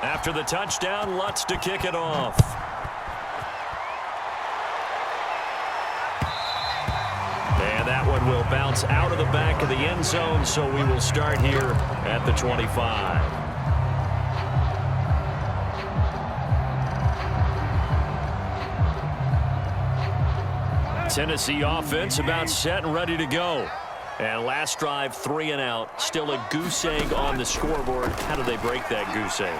After the touchdown, Lutz to kick it off. And that one will bounce out of the back of the end zone, so we will start here at the 25. Tennessee offense about set and ready to go. And last drive, 3 and out. Still a goose egg on the scoreboard. How do they break that goose egg?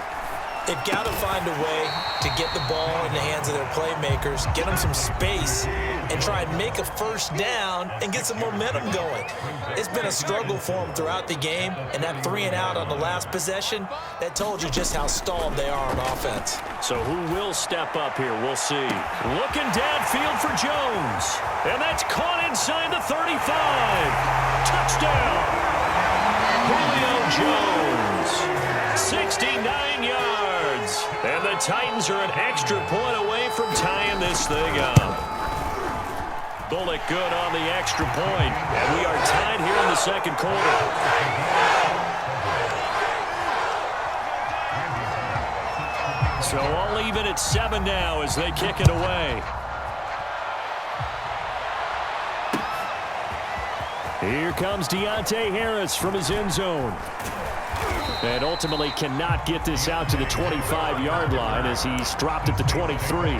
They've got to find a way to get the ball in the hands of their playmakers, get them some space, and try and make a first down and get some momentum going. It's been a struggle for them throughout the game, and that 3 and out on the last possession, that told you just how stalled they are on offense. So who will step up here? We'll see. Looking downfield for Jones. And that's caught inside the 35. Touchdown. Julio Jones. 69 yards. And the Titans are an extra point away from tying this thing up. Bullock good on the extra point. And we are tied here in the second quarter. So all even at 7 now as they kick it away. Here comes Deontay Harris from his end zone. And ultimately cannot get this out to the 25-yard line as he's dropped at the 23.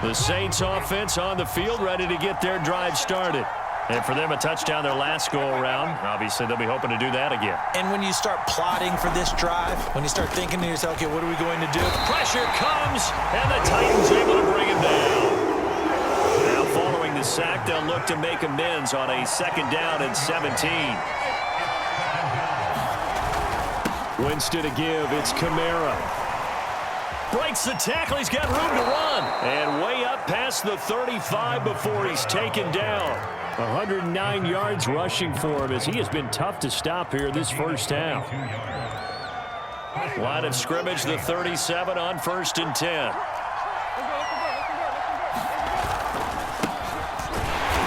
The Saints offense on the field ready to get their drive started. And for them, a touchdown their last go-around. Obviously, they'll be hoping to do that again. And when you start plotting for this drive, when you start thinking to yourself, okay, what are we going to do? Pressure comes, and the Titans able to bring him down. Now, following the sack, they'll look to make amends on a 2nd down and 17. Winston to give. It's Kamara. Breaks the tackle. He's got room to run. And way up past the 35 before he's taken down. 109 yards rushing for him as he has been tough to stop here this first half. Line of scrimmage, the 37 on 1st and 10.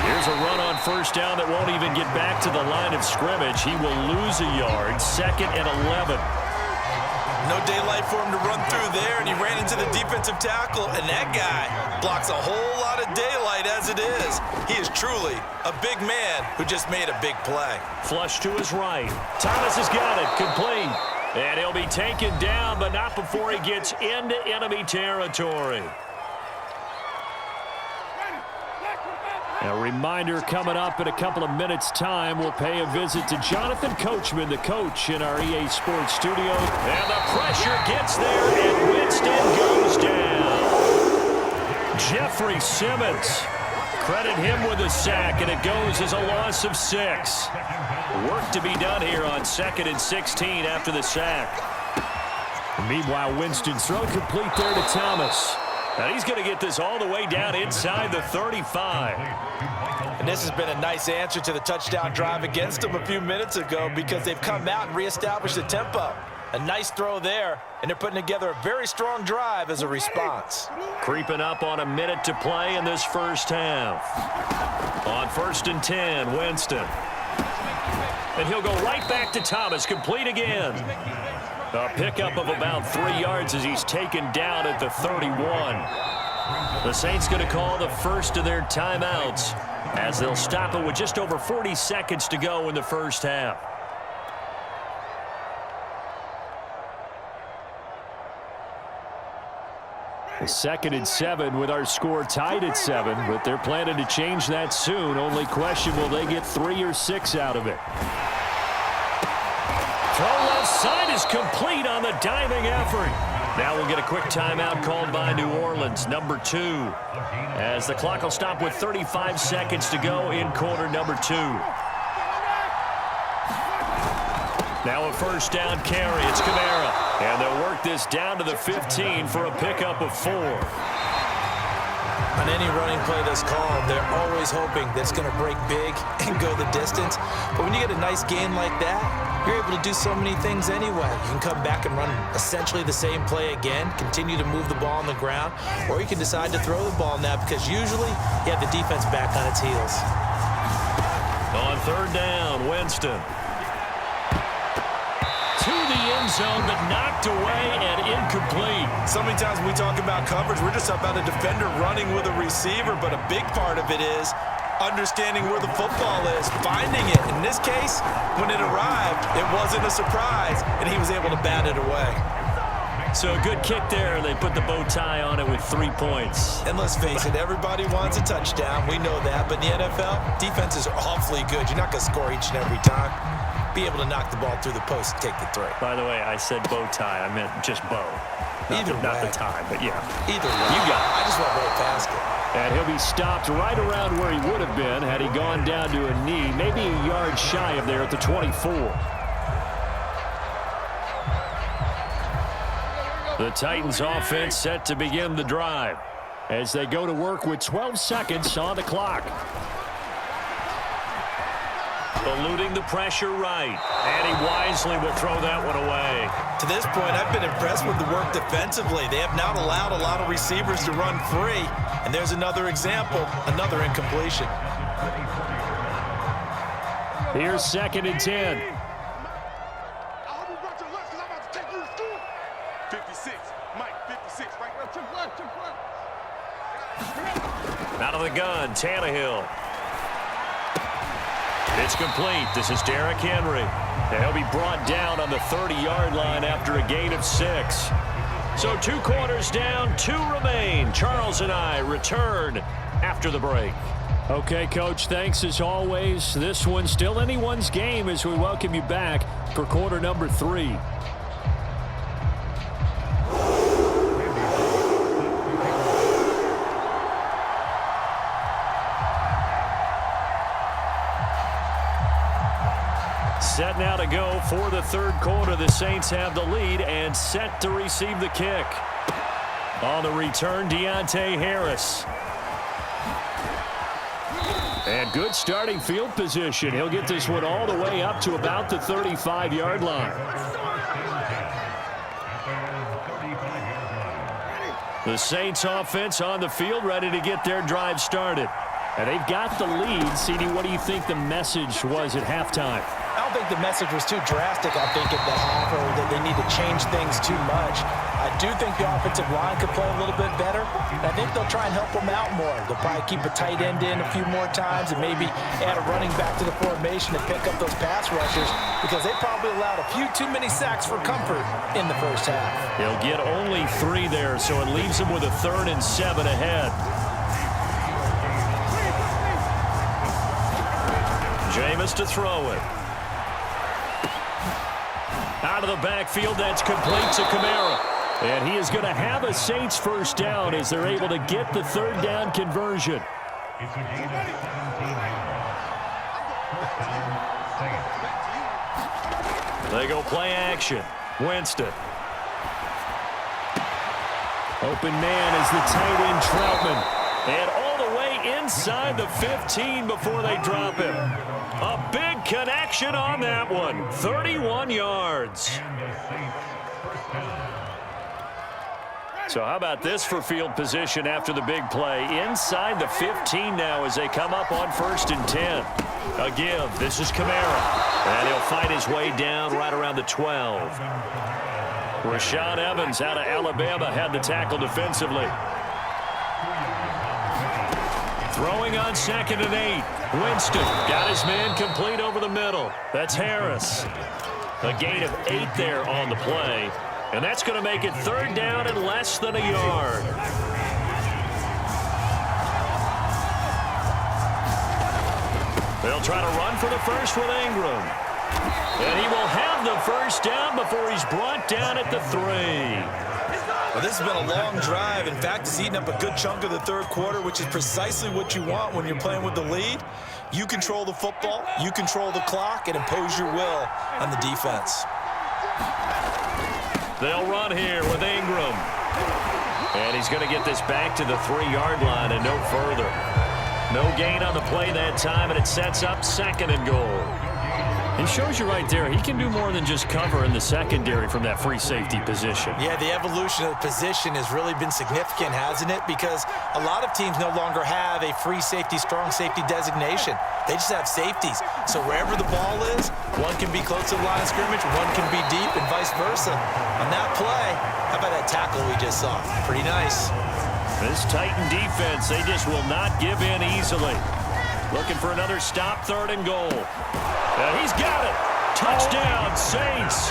Here's a run on 1st down that won't even get back to the line of scrimmage. He will lose a yard. 2nd and 11. No daylight for him to run through there, and he ran into the defensive tackle, and that guy blocks a whole lot of daylight as it is. He is truly a big man who just made a big play. Flush to his right. Thomas has got it. Complete. And he'll be taken down, but not before he gets into enemy territory. A reminder coming up in a couple of minutes' time. We'll pay a visit to Jonathan Coachman, the coach in our EA Sports studio. And the pressure gets there, and Winston goes down. Jeffrey Simmons. Credit him with a sack, and it goes as a loss of 6. Work to be done here on 2nd and 16 after the sack. Meanwhile, Winston's throw complete there to Thomas. And he's going to get this all the way down inside the 35. And this has been a nice answer to the touchdown drive against them a few minutes ago because they've come out and reestablished the tempo. A nice throw there, and they're putting together a very strong drive as a response. Creeping up on a minute to play in this first half. On 1st and 10, Winston. And he'll go right back to Thomas, complete again. A pickup of about 3 yards as he's taken down at the 31. The Saints going to call the first of their timeouts as they'll stop it with just over 40 seconds to go in the first half. The 2nd and 7 with our score tied at 7, but they're planning to change that soon. Only question, will they get 3 or 6 out of it? Throw left side is complete on the diving effort. Now we'll get a quick timeout called by New Orleans, number 2. As the clock will stop with 35 seconds to go in quarter number 2. Now a 1st down carry. It's Kamara. And they'll work this down to the 15 for a pickup of 4. On any running play that's called, they're always hoping that it's going to break big and go the distance. But when you get a nice gain like that, you're able to do so many things anyway. You can come back and run essentially the same play again, continue to move the ball on the ground, or you can decide to throw the ball now because usually you have the defense back on its heels. On 3rd down, Winston. end zone, but knocked away and incomplete. So many times when we talk about coverage, we're just about a defender running with a receiver, but a big part of it is understanding where the football is, finding it. In this case, when it arrived, it wasn't a surprise, and he was able to bat it away. So a good kick there. They put the bow tie on it with 3 points. And let's face it, everybody wants a touchdown. We know that. But in the NFL, defenses are awfully good. You're not going to score each and every time. Be able to knock the ball through the post and take the 3. By the way, I said bow tie. I meant just bow. Not the tie, but yeah. Either way. You got it. I just went right past it. And he'll be stopped right around where he would have been had he gone down to a knee, maybe a yard shy of there at the 24. The Titans offense set to begin the drive as they go to work with 12 seconds on the clock. Eluding the pressure right, and he wisely will throw that one away. To this point, I've been impressed with the work defensively. They have not allowed a lot of receivers to run free, and there's another example, another incompletion. Here's 2nd and 10. 56, Mike, 56, right there. Took one. Out of the gun, Tannehill. It's complete. This is Derrick Henry. And he'll be brought down on the 30-yard line after a gain of 6. So 2 quarters down, 2 remain. Charles and I return after the break. Okay, Coach, thanks as always. This one's still anyone's game as we welcome you back for quarter number 3. Set now to go for the 3rd quarter. The Saints have the lead and set to receive the kick. On the return, Deontay Harris. And good starting field position. He'll get this one all the way up to about the 35-yard line. The Saints offense on the field ready to get their drive started. And they've got the lead. CD, what do you think the message was at halftime? I don't think the message was too drastic, I think, at the half, or that they need to change things too much. I do think the offensive line could play a little bit better. I think they'll try and help them out more. They'll probably keep a tight end in a few more times and maybe add a running back to the formation to pick up those pass rushers because they probably allowed a few too many sacks for comfort in the first half. He'll get only 3 there, so it leaves him with a 3rd and 7 ahead. Jameis to throw it. Out of the backfield, that's complete to Kamara. And he is going to have a Saints first down as they're able to get the 3rd down conversion. They go play action. Winston. Open man is the tight end Troutman. And all the way inside the 15 before they drop him. A big connection on that one. 31 yards. So how about this for field position after the big play? Inside the 15 now as they come up on 1st and 10. A give. This is Kamara. And he'll fight his way down right around the 12. Rashad Evans out of Alabama had the tackle defensively. Throwing on 2nd and 8. Winston got his man complete over the middle. That's Harris. A gain of 8 there on the play. And that's going to make it 3rd down and less than a yard. They'll try to run for the first with Ingram. And he will have the first down before he's brought down at the 3. Well, this has been a long drive. In fact, it's eaten up a good chunk of the 3rd quarter, which is precisely what you want when you're playing with the lead. You control the football, you control the clock, and impose your will on the defense. They'll run here with Ingram. And he's going to get this back to the 3-yard line and no further. No gain on the play that time, and it sets up 2nd and goal. It shows you right there, he can do more than just cover in the secondary from that free safety position. Yeah, the evolution of the position has really been significant, hasn't it? Because a lot of teams no longer have a free safety, strong safety designation. They just have safeties. So wherever the ball is, one can be close to the line of scrimmage, one can be deep, and vice versa. On that play, how about that tackle we just saw? Pretty nice. This Titan defense, they just will not give in easily. Looking for another stop, 3rd and goal. He's got it. Touchdown, Saints.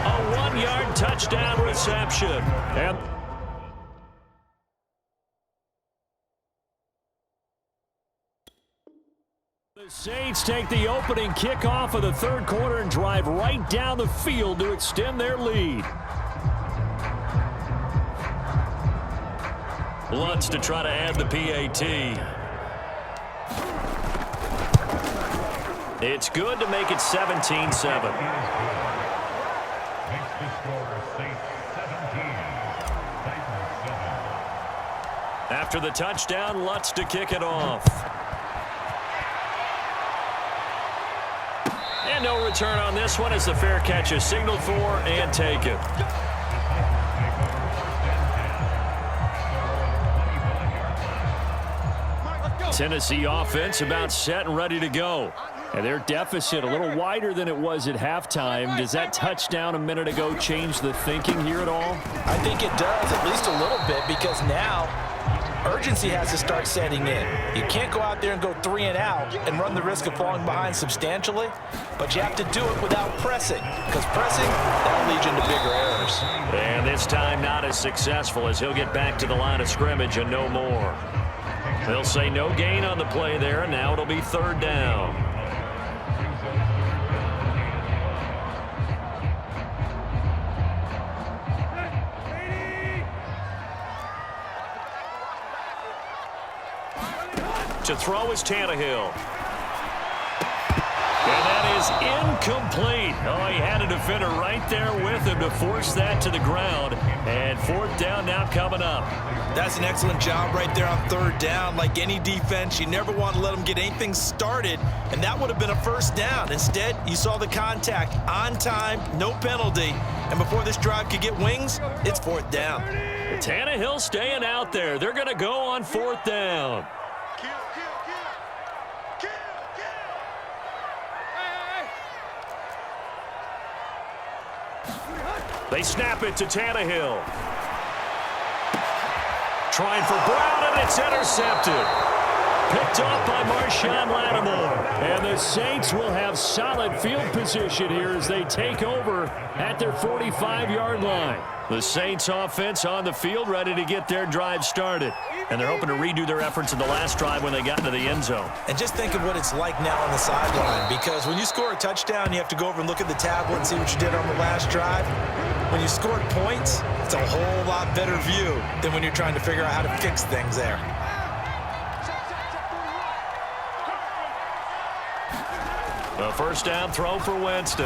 A 1-yard touchdown reception. And the Saints take the opening kickoff of the 3rd quarter and drive right down the field to extend their lead. Lutz to try to add the PAT. It's good to make it 17-7. After the touchdown, Lutz to kick it off. And no return on this one as the fair catch is signaled for and taken. Tennessee offense about set and ready to go. And their deficit a little wider than it was at halftime. Does that touchdown a minute ago change the thinking here at all? I think it does, at least a little bit, because now urgency has to start setting in. You can't go out there and go 3 and out and run the risk of falling behind substantially, but you have to do it without pressing, because pressing, that'll lead you into bigger errors. And this time not as successful as he'll get back to the line of scrimmage and no more. They'll say no gain on the play there, and now it'll be 3rd down. To throw is Tannehill. And that is incomplete. Oh, he had a defender right there with him to force that to the ground. And 4th down now coming up. That's an excellent job right there on 3rd down. Like any defense, you never want to let them get anything started, and that would have been a 1st down. Instead, you saw the contact on time, no penalty, and before this drive could get wings, it's 4th down. Tannehill staying out there. They're going to go on 4th down. They snap it to Tannehill. Trying for Brown, and it's intercepted. Picked off by Marshawn Lattimore. And the Saints will have solid field position here as they take over at their 45-yard line. The Saints offense on the field ready to get their drive started. And they're hoping to redo their efforts in the last drive when they got into the end zone. And just think of what it's like now on the sideline, because when you score a touchdown, you have to go over and look at the tablet and see what you did on the last drive. When you scored points, it's a whole lot better view than when you're trying to figure out how to fix things there. A 1st down throw for Winston.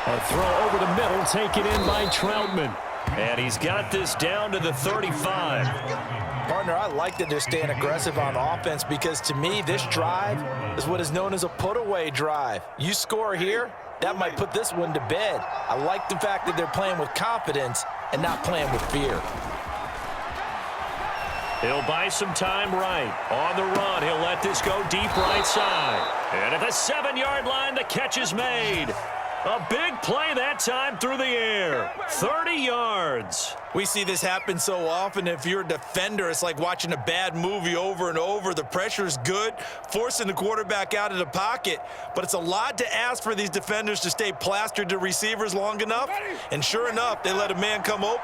A throw over the middle, taken in by Troutman. And he's got this down to the 35. Partner, I like that they're staying aggressive on offense, because to me, this drive is what is known as a put-away drive. You score here, that might put this one to bed. I like the fact that they're playing with confidence and not playing with fear. He'll buy some time right. On the run, he'll let this go deep right side. And at the 7-yard line, the catch is made. A big play that time through the air. 30 yards. We see this happen so often. If you're a defender, it's like watching a bad movie over and over. The pressure's good, forcing the quarterback out of the pocket. But it's a lot to ask for these defenders to stay plastered to receivers long enough. And sure enough, they let a man come open.